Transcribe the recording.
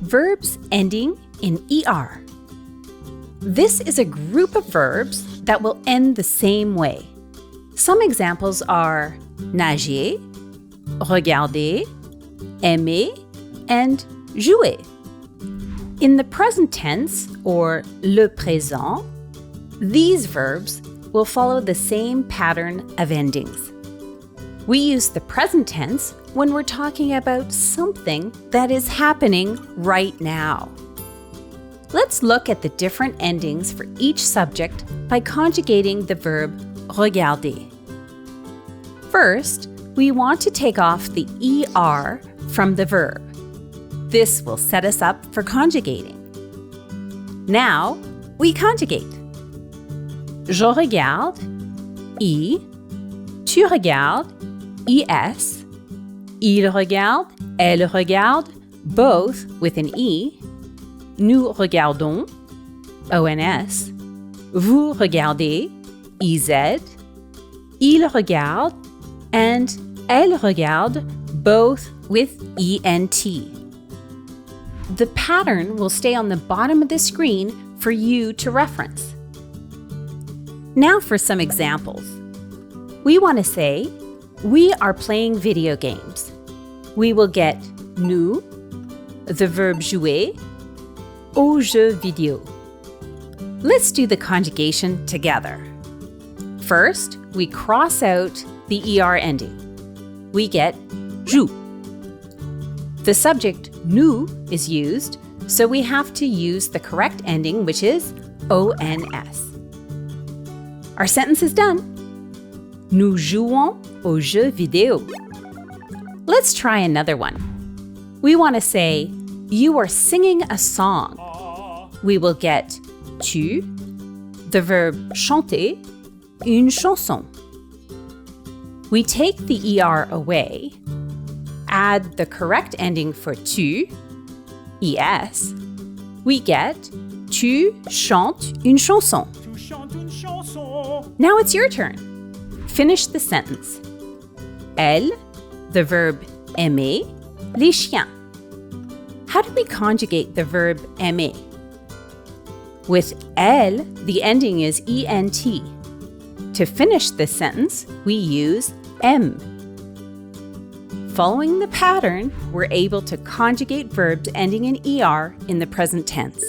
verbs ending in ER. This is a group of verbs that will end the same way. Some examples are nager, regarder, aimer, and jouer. In the present tense, or le présent, these verbs will follow the same pattern of endings. We use the present tense when we're talking about something that is happening right now. Let's look at the different endings for each subject by conjugating the verb regarder. First, we want to take off the ER from the verb. This will set us up for conjugating. Now, we conjugate. Je regarde, I. Tu regardes, IS. Il regarde, elle regarde, both with an E. Nous regardons, ONS. Vous regardez, IZ. Il regarde, and elle regarde, both with ENT. The pattern will stay on the bottom of the screen for you to reference. Now for some examples. We want to say, we are playing video games. We will get nous, the verb jouer, aux jeux vidéo. Let's do the conjugation together. First, we cross out the ER ending. We get joue. The subject nous is used, so we have to use the correct ending, which is ONS. Our sentence is done. Nous jouons aux jeux vidéo. Let's try another one. We want to say, you are singing a song. We will get tu, the verb chanter, une chanson. We take the ER away, add the correct ending for tu, ES. We get tu chantes une chanson. Now it's your turn. Finish the sentence. Elle, the verb aimer, les chiens. How do we conjugate the verb aimer? With elle, the ending is ENT. To finish this sentence, we use aime. Following the pattern, we're able to conjugate verbs ending in ER in the present tense.